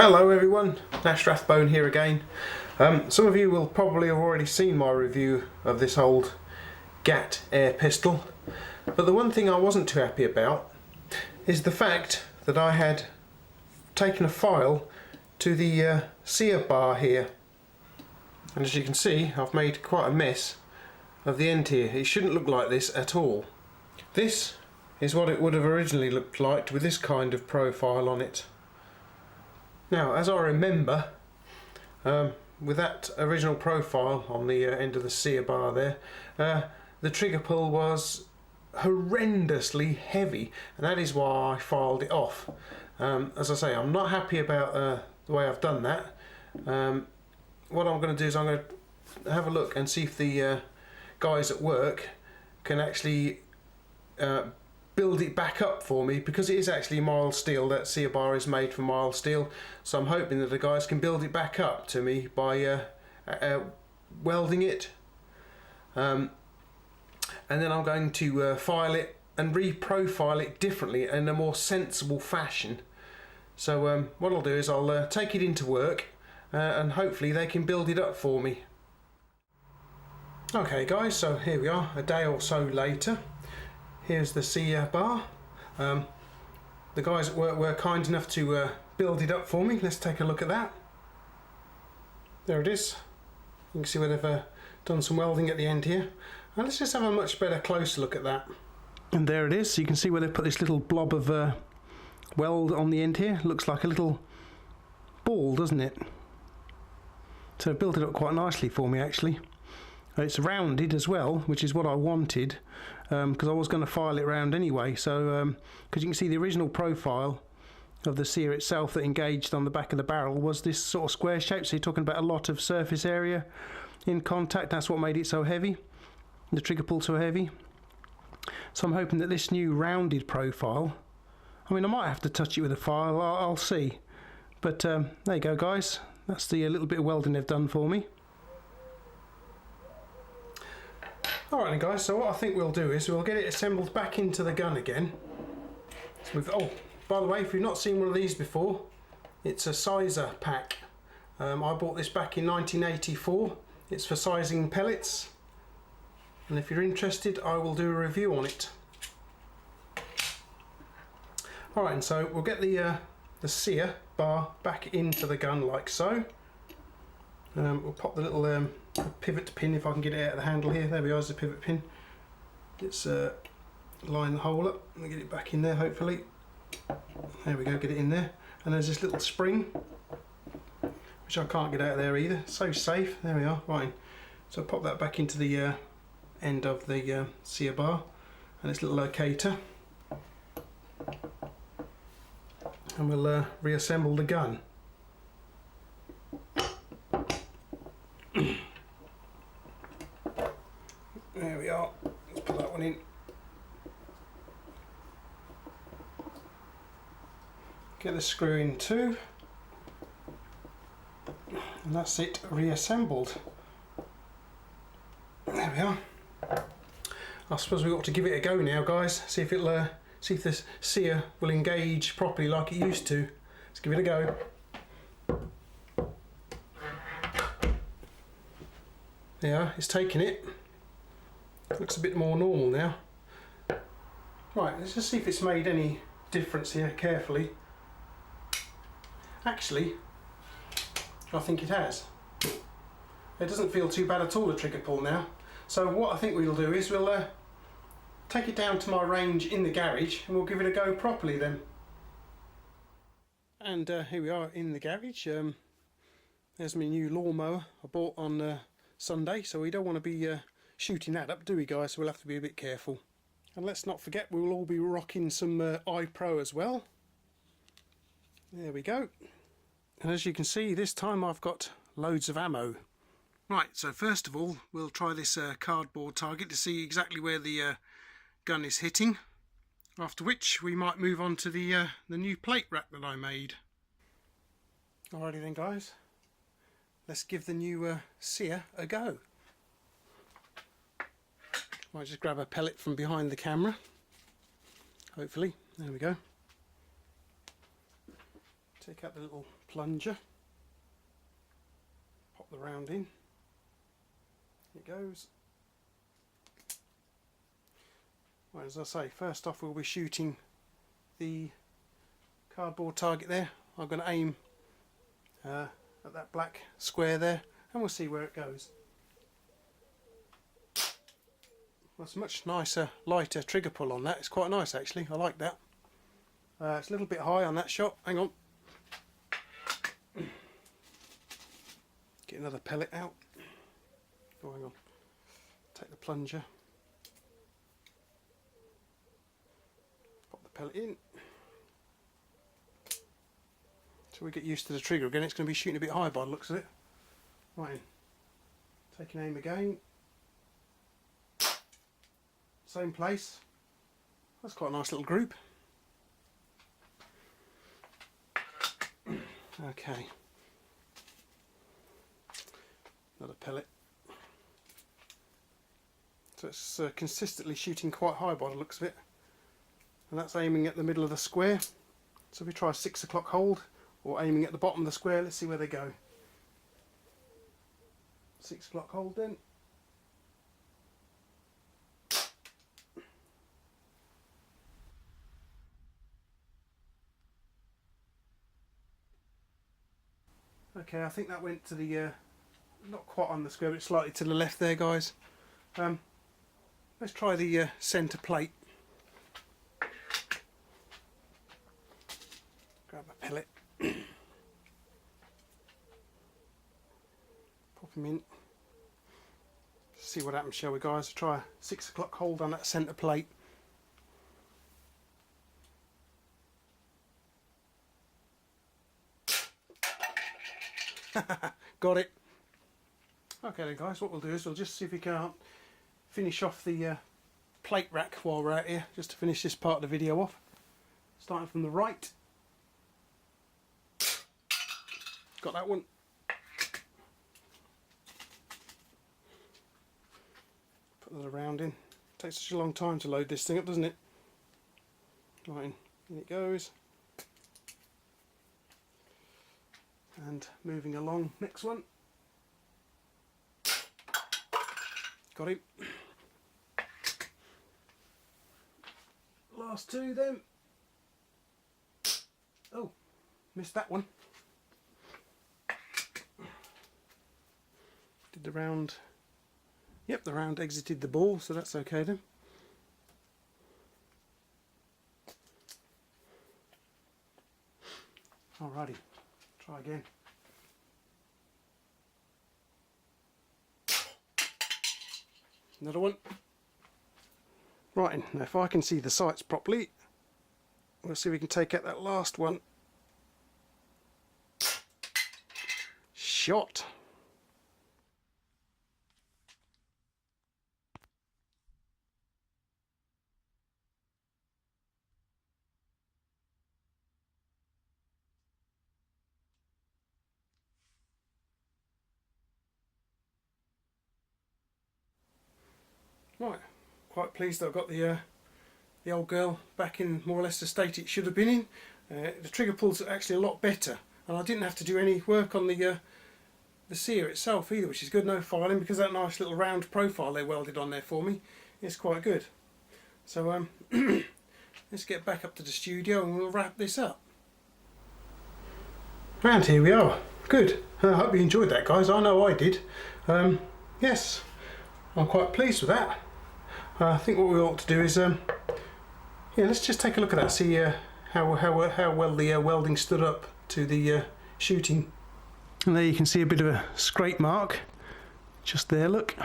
Hello everyone, Rathbone here again. Some of you will probably have already seen my review of this old Gat Air Pistol, but the one thing I wasn't too happy about is the fact that I had taken a file to the sear bar here, and as you can see I've made quite a mess of the end here. It shouldn't look like this at all. This is what it would have originally looked like with this kind of profile on it. Now, as I remember, with that original profile on the end of the sear bar there, the trigger pull was horrendously heavy, and that is why I filed it off. As I say, I'm not happy about the way I've done that. What I'm going to do is I'm going to have a look and see if the guys at work can actually build it back up for me, because it is actually mild steel. That sear bar is made from mild steel, so I'm hoping that the guys can build it back up to me by welding it, and then I'm going to file it and re-profile it differently in a more sensible fashion. So what I'll do is I'll take it into work and hopefully they can build it up for me. Okay guys, so here we are, a day or so later. Here's the sear bar. The guys at work were kind enough to build it up for me. Let's take a look at that. There it is. You can see where they've done some welding at the end here. And let's just have a much better closer look at that. And there it is. So you can see where they've put this little blob of weld on the end here. Looks like a little ball, doesn't it? So they've built it up quite nicely for me actually. It's rounded as well, which is what I wanted, because I was going to file it round anyway. So, because you can see the original profile of the sear itself that engaged on the back of the barrel was this sort of square shape. So you're talking about a lot of surface area in contact. That's what made it so heavy, the trigger pull so heavy. So I'm hoping that this new rounded profile, I mean I might have to touch it with a file, I'll see. But there you go guys, that's the little bit of welding they've done for me. Alright then guys, so what I think we'll do is we'll get it assembled back into the gun again. So oh, by the way, if you've not seen one of these before, it's a sizer pack. I bought this back in 1984. It's for sizing pellets, and if you're interested I will do a review on it. Alright, and so we'll get the sear bar back into the gun like so. We'll pop the little pivot pin, if I can get it out of the handle here. There we are, there's the pivot pin. Let's line the hole up and get it back in there hopefully. There we go, get it in there. And there's this little spring, which I can't get out of there either. So safe, there we are, right. So pop that back into the end of the sear bar and this little locator. And we'll reassemble the gun. There we are, let's put that one in. Get the screw in too. And that's it, reassembled. There we are. I suppose we ought to give it a go now guys, see if it'll see if this sear will engage properly like it used to. Let's give it a go. Yeah, it's taking it. Looks a bit more normal now. Right, let's just see if it's made any difference here carefully. Actually, I think it has. It doesn't feel too bad at all, the trigger pull now. So what I think we'll do is we'll take it down to my range in the garage and we'll give it a go properly then. And here we are in the garage. There's my new lawnmower I bought on Sunday, so we don't want to be shooting that up, do we guys? So we'll have to be a bit careful. And let's not forget we'll all be rocking some iPro as well. There we go. And as you can see, this time I've got loads of ammo. Right, so first of all we'll try this cardboard target to see exactly where the gun is hitting. After which we might move on to the new plate rack that I made. Alrighty then guys, let's give the new sear a go. Might just grab a pellet from behind the camera, hopefully. There we go. Take out the little plunger, pop the round in, it goes. Well, as I say, first off we'll be shooting the cardboard target there. I'm going to aim at that black square there and we'll see where it goes. Well, it's a much nicer, lighter trigger pull on that. It's quite nice actually, I like that. It's a little bit high on that shot, hang on. Get another pellet out. Oh, hang on. Take the plunger. Pop the pellet in. So we get used to the trigger again. It's going to be shooting a bit high by the looks of it. Right, taking aim again. Same place. That's quite a nice little group. Okay. Another pellet. So it's consistently shooting quite high by the looks of it. And that's aiming at the middle of the square. So if we try a 6 o'clock hold, or aiming at the bottom of the square, let's see where they go. 6 o'clock hold then. Okay, I think that went to the, not quite on the square, but slightly to the left there, guys. Let's try the centre plate. Grab a pellet. Pop him in. See what happens, shall we, guys? Try a 6 o'clock hold on that centre plate. Got it. Okay then, guys, what we'll do is we'll just see if we can't finish off the plate rack while we're out here, just to finish this part of the video off. Starting from the right. Got that one. Put that around in. Takes such a long time to load this thing up, doesn't it? Right, in it goes. And moving along, next one. Got him. Last two then. Oh, missed that one. Did the round. Yep, the round exited the ball, so that's okay then. Alrighty. Try again. Another one. Right, now if I can see the sights properly, we'll see if we can take out that last one. Shot. Right, quite pleased that I've got the old girl back in more or less the state it should have been in. The trigger pulls are actually a lot better, and I didn't have to do any work on the sear itself either, which is good. No filing, because that nice little round profile they welded on there for me is quite good. So let's get back up to the studio and we'll wrap this up. And here we are. Good. I hope you enjoyed that, guys. I know I did. Yes, I'm quite pleased with that. I think what we ought to do is, yeah, let's just take a look at that, see how well the welding stood up to the shooting. And there you can see a bit of a scrape mark, just there, look.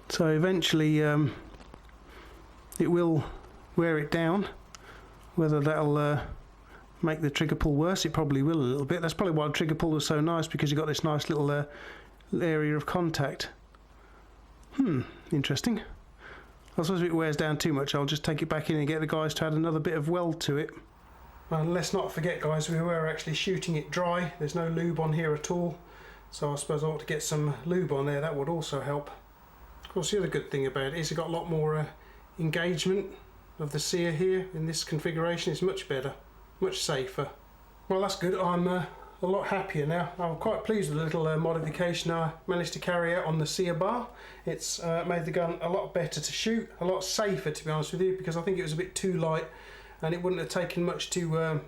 So eventually it will wear it down. Whether that'll make the trigger pull worse, it probably will a little bit. That's probably why the trigger pull was so nice, because you've got this nice little area of contact. Interesting. I suppose if it wears down too much, I'll just take it back in and get the guys to add another bit of weld to it. And let's not forget, guys, we were actually shooting it dry. There's no lube on here at all, so I suppose I ought to get some lube on there. That would also help. Of course, the other good thing about it is you've got a lot more engagement of the sear here in this configuration. It's much better, much safer. Well, that's good. I'm a lot happier now. I'm quite pleased with the little modification I managed to carry out on the sear bar. It's made the gun a lot better to shoot, a lot safer to be honest with you, because I think it was a bit too light and it wouldn't have taken much to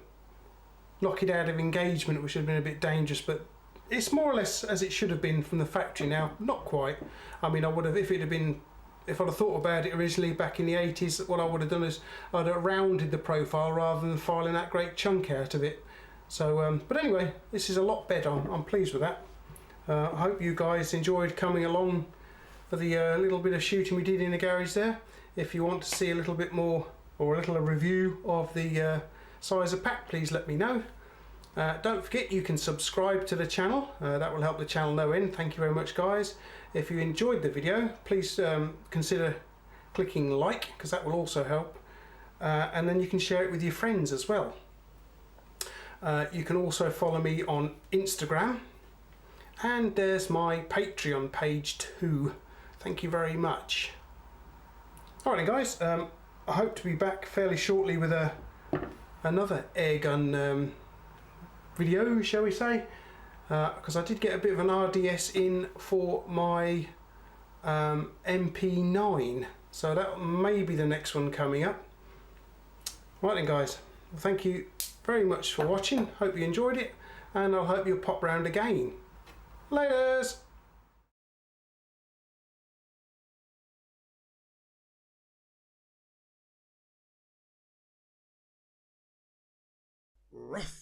knock it out of engagement, which would have been a bit dangerous. But it's more or less as it should have been from the factory now. Not quite. I mean, I would have, if I'd have thought about it originally back in the 80s, what I would have done is I'd have rounded the profile rather than filing that great chunk out of it. So, but anyway, this is a lot better. I'm pleased with that. I hope you guys enjoyed coming along for the little bit of shooting we did in the garage there. If you want to see a little bit more, or a little review of the size of pack, please let me know. Don't forget you can subscribe to the channel, that will help the channel no end. Thank you very much guys. If you enjoyed the video, please consider clicking like, because that will also help, and then you can share it with your friends as well. You can also follow me on Instagram, and there's my Patreon page too. Thank you very much. Alright guys, I hope to be back fairly shortly with another airgun video, shall we say, because I did get a bit of an RDS in for my MP9, so that may be the next one coming up. Right then guys, well, thank you very much for watching, hope you enjoyed it, and I hope you'll pop round again. Laters! Rathbone.